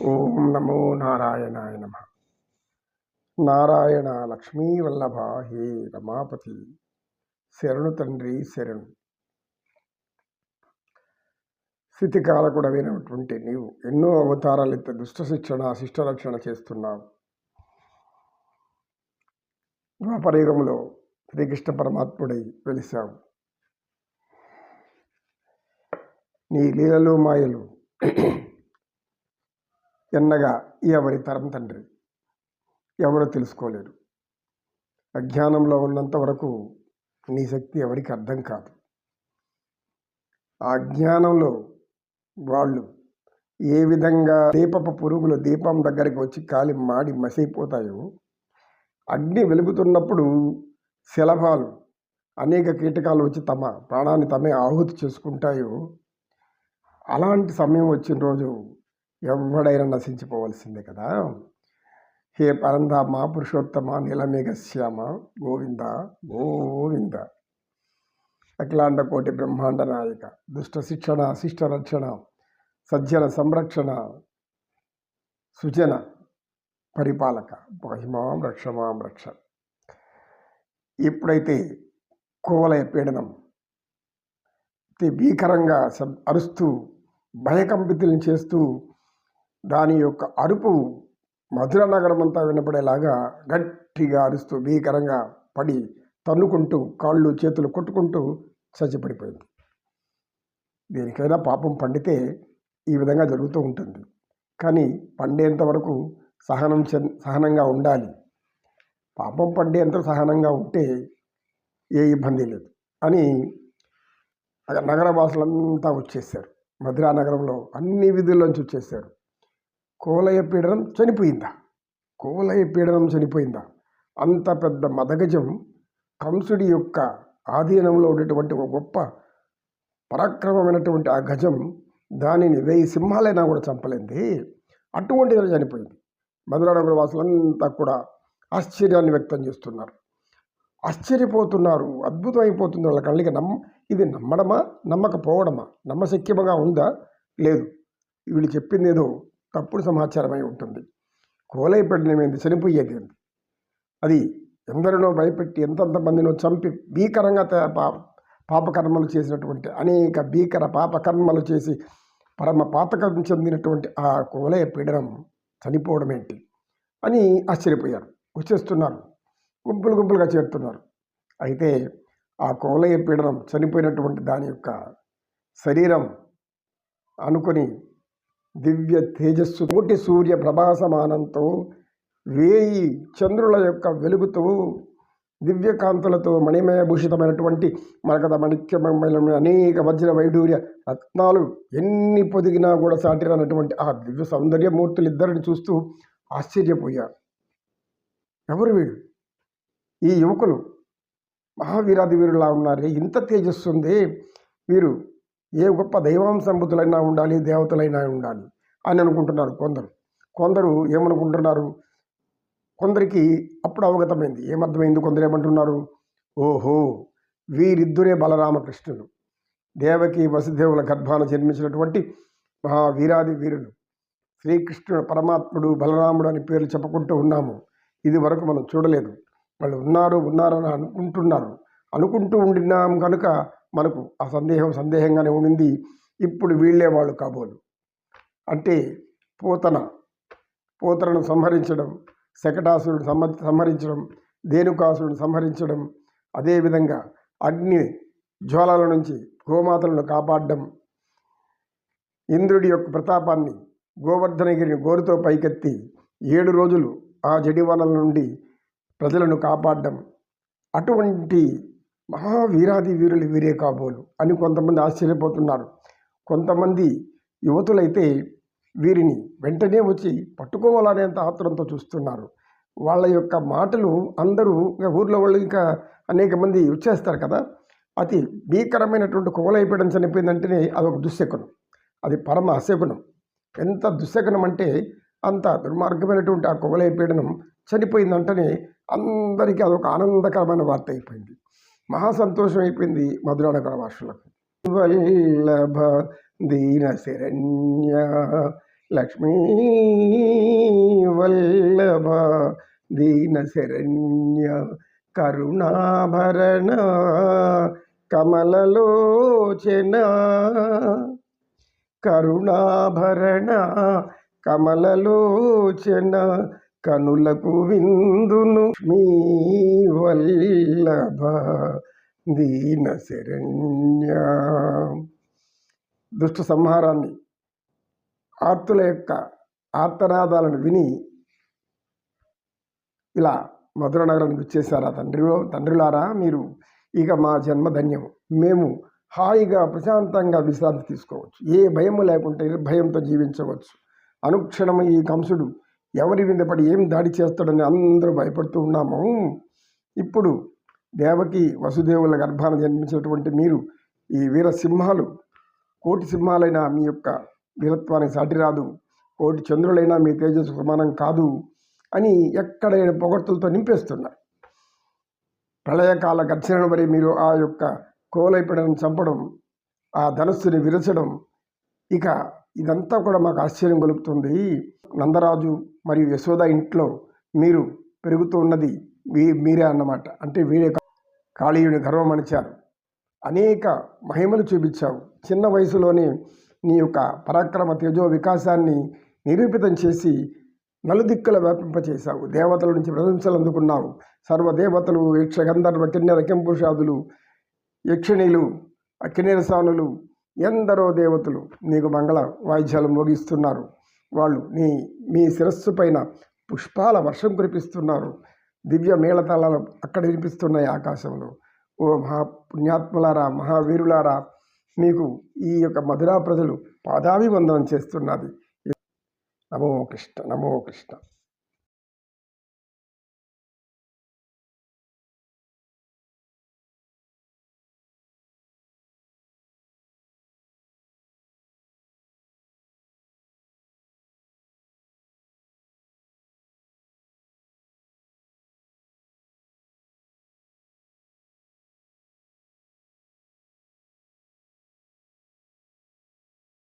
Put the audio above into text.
ఓం నమో నారాయణాయ నమః. నారాయణ లక్ష్మీ వల్లభ హే రమాపతి శరణు తండ్రి శరణు. స్థితికారకుడమైనటువంటి నీవు ఎన్నో అవతారాలెత్తి దుష్ట శిక్షణ శిష్టరక్షణ చేస్తున్నావు. ద్వాపరయుగంలో శ్రీకృష్ణ పరమాత్ముడై వెలిశావు. నీ లీలలు మాయలు ఎన్నగా ఎవరి తరం తండ్రి, ఎవరు తెలుసుకోలేరు. అజ్ఞానంలో ఉన్నంత వరకు నీ శక్తి ఎవరికి అర్థం కాదు. ఆ అజ్ఞానంలో వాళ్ళు ఏ విధంగా దీపపు పురుగులు దీపం దగ్గరికి వచ్చి కాలి మాడి మసైపోతాయో, అగ్ని వెలుగుతున్నప్పుడు శలభాలు అనేక కీటకాలు వచ్చి తమ ప్రాణాన్ని తమే ఆహుతి చేసుకుంటాయో, అలాంటి సమయం వచ్చిన రోజు ఎవడైనా నశించిపోవలసిందే కదా. హే పరంధామ పురుషోత్తమ నీలమేఘశ్యామ గోవింద గోవింద. అఖిలాండ కోటి బ్రహ్మాండ నాయక దుష్ట శిక్షణ శిష్ట రక్షణ సజ్జన సంరక్షణ సుజన పరిపాలక మహిమాం రక్షమాం రక్ష. ఎప్పుడైతే కోవలయ పీడనం భీకరంగా అరుస్తూ భయకంపితులను చేస్తూ దాని యొక్క అరుపు మధుర నగరం అంతా వినపడేలాగా గట్టిగా అరుస్తూ భీకరంగా పడి తన్నుకుంటూ కాళ్ళు చేతులు కొట్టుకుంటూ చచ్చిపడిపోయింది. దేనికైనా పాపం పండితే ఈ విధంగా జరుగుతూ ఉంటుంది. కానీ పండేంత వరకు సహనంగా ఉండాలి. పాపం పండేంత సహనంగా ఉంటే ఏ ఇబ్బంది లేదు అని నగర వాసులంతా వచ్చేసారు. మధురా నగరంలో అన్ని విధుల్లోంచి వచ్చేసారు. కోవలయ పీడనం చనిపోయిందా? కోవలయ పీడనం చనిపోయిందా? అంత పెద్ద మదగజం కంసుడి యొక్క ఆధీనంలో ఉండేటువంటి ఒక గొప్ప పరాక్రమమైనటువంటి ఆ గజం, దానిని 1000 సింహాలైనా కూడా చంపలేంది. అటువంటిది చనిపోయింది. మధురా నగర వాసులంతా కూడా ఆశ్చర్యాన్ని వ్యక్తం చేస్తున్నారు, ఆశ్చర్యపోతున్నారు. అద్భుతం అయిపోతుంది వాళ్ళ కళ్ళకి. ఇది నమ్మడమా నమ్మకపోవడమా? నమ్మశక్యముగా ఉందా? లేదు. వీళ్ళు చెప్పింది ఏదో తప్పుడు సమాచారమై ఉంటుంది. కోవలయ పీడనం ఏంది? చనిపోయేది ఏంది? అది ఎందరినో భయపెట్టి ఎంతంత మందినో చంపి భీకరంగా పాపకర్మలు చేసినటువంటి అనేక భీకర పాపకర్మలు చేసి పరమ పాతకం చెందినటువంటి ఆ కోవలయ పీడనం చనిపోవడం ఏంటి అని ఆశ్చర్యపోయారు. వచ్చేస్తున్నారు, గుంపులు గుంపులుగా చేరుతున్నారు. అయితే ఆ కోవలయ పీడనం చనిపోయినటువంటి దాని యొక్క శరీరం అనుకొని దివ్య తేజస్సు కోటి సూర్య ప్రభాసమానంతో 1000 చంద్రుల యొక్క వెలుగుతో దివ్యకాంతులతో మణిమయ భూషితమైనటువంటి మరకత మణిక్యమైన అనేక వజ్ర వైడూర్య రత్నాలు ఎన్ని పొదిగినా కూడా సాటిరన్నటువంటి ఆ దివ్య సౌందర్యమూర్తులు ఇద్దరిని చూస్తూ ఆశ్చర్యపోయారు. ఎవరు వీళ్ళు? ఈ యువకులు మహావీరాది వీరులా ఉన్నారే, ఇంత తేజస్సు ఉంది. వీరు ఏ గొప్ప దైవాంశంబుతులైనా ఉండాలి, దేవతలైనా ఉండాలి అని అనుకుంటున్నారు కొందరు ఏమనుకుంటున్నారు? కొందరికి అప్పుడు అవగతమైంది. ఏమర్థమైంది? కొందరు ఏమంటున్నారు, ఓహో వీరిద్దరే బలరామకృష్ణులు, దేవకి వసుదేవుల గర్భాన జన్మించినటువంటి మహావీరాది వీరులు. శ్రీకృష్ణుడు పరమాత్ముడు బలరాముడు అని పేర్లు చెప్పుకుంటూ ఉన్నాము. ఇది వరకు మనం చూడలేదు. వాళ్ళు ఉన్నారని అనుకుంటూ ఉండినాం కనుక మనకు ఆ సందేహంగానే ఉండింది. ఇప్పుడు వీళ్ళే వాళ్ళు కాబోలు. అంటే పోతనను సంహరించడం, శకటాసురుడు సంహరించడం, ధేనుకాసురుడు సంహరించడం, అదేవిధంగా అగ్ని జ్వాలల నుంచి గోమాతలను కాపాడడం, ఇంద్రుడి యొక్క ప్రతాపాన్ని గోవర్ధనగిరిని గోరుతో పైకెత్తి 7 రోజులు ఆ జడివనల నుండి ప్రజలను కాపాడడం, అటువంటి మహావీరాది వీరులు వీరే కాబోలు అని కొంతమంది ఆశ్చర్యపోతున్నారు. కొంతమంది యువతులైతే వీరిని వెంటనే వచ్చి పట్టుకోవాలనేంత ఆత్రంతో చూస్తున్నారు. వాళ్ళ యొక్క మాటలు అందరూ ఊర్లో వాళ్ళు ఇంకా అనేక మంది వచ్చేస్తారు కదా. అతి భీకరమైనటువంటి కోవలయ పీడనం చనిపోయిందంటేనే అదొక దుశ్శకునం. అది పరమ అశకునం. ఎంత దుశ్శకునం అంటే అంత దుర్మార్గమైనటువంటి ఆ కోవలయ పీడనం చనిపోయిందంటేనే అందరికీ అదొక ఆనందకరమైన వార్త అయిపోయింది. మహాసంతోషం అయిపోయింది మధురా నగర వాసులకు. వల్లభ దీన శరణ్య లక్ష్మీ వల్లభ దీన శరణ్య కరుణాభరణ కమలలోచన కరుణాభరణ కమలలోచన కనులకు విందును మీ వల్లభ దీన శరణ్య. దుష్ట సంహారాన్ని, ఆర్తుల యొక్క ఆర్తనాదాలను విని ఇలా మధుర నగరానికి వచ్చేసారా తండ్రులారా మీరు? ఇక మా జన్మ ధన్యం. మేము హాయిగా ప్రశాంతంగా విశ్రాంతి తీసుకోవచ్చు, ఏ భయము లేకుంటే భయంతో జీవించవచ్చు. అనుక్షణము ఈ కంసుడు ఎవరి మీద పడి ఏం దాడి చేస్తాడని అందరూ భయపడుతూ ఉన్నాము. ఇప్పుడు దేవకి వసుదేవుల గర్భాన జన్మించినటువంటి మీరు ఈ వీరసింహాలు, కోటి సింహాలైనా మీ యొక్క వీరత్వానికి సాటి రాదు, కోటి చంద్రులైనా మీ తేజస్సు సమానం కాదు అని ఎక్కడైనా పొగడ్తలతో నింపేస్తున్నారు. ప్రళయకాల గర్జన మరి మీరు ఆ యొక్క కోలైపడను చంపడం, ఆ ధనస్సుని విరచడం, ఇక ఇదంతా కూడా మాకు ఆశ్చర్యం కలుగుతుంది. నందరాజు మరియు యశోద ఇంట్లో మీరు పెరుగుతూ ఉన్నది మీరే అన్నమాట. అంటే వీరే కాళీయుని గర్వం అణిచారు, అనేక మహిమలు చూపించావు. చిన్న వయసులోనే నీ యొక్క పరాక్రమ తేజో వికాసాన్ని నిరూపితం చేసి నలుదిక్కుల వ్యాపింపచేశావు. దేవతల నుంచి ప్రశంసలు అందుకున్నావు. సర్వదేవతలు, యక్ష గంధర్వ కిన్నెర కెంపుషాదులు, యక్షిణీలు, కిన్నెరసానులు, ఎందరో దేవతలు నీకు మంగళ వాయిద్యాలు మోగిస్తున్నారు. వాళ్ళు మీ శిరస్సు పైన పుష్పాల వర్షం కురిపిస్తున్నారు. దివ్య మేళతాళాలు అక్కడ వినిపిస్తున్నాయి ఆకాశంలో. ఓ మహాపుణ్యాత్ములారా, మహావీరులారా, మీకు ఈ యొక్క మధురా ప్రజలు పాదాభివందనం చేస్తున్నది. నమో కృష్ణ, నమో కృష్ణ.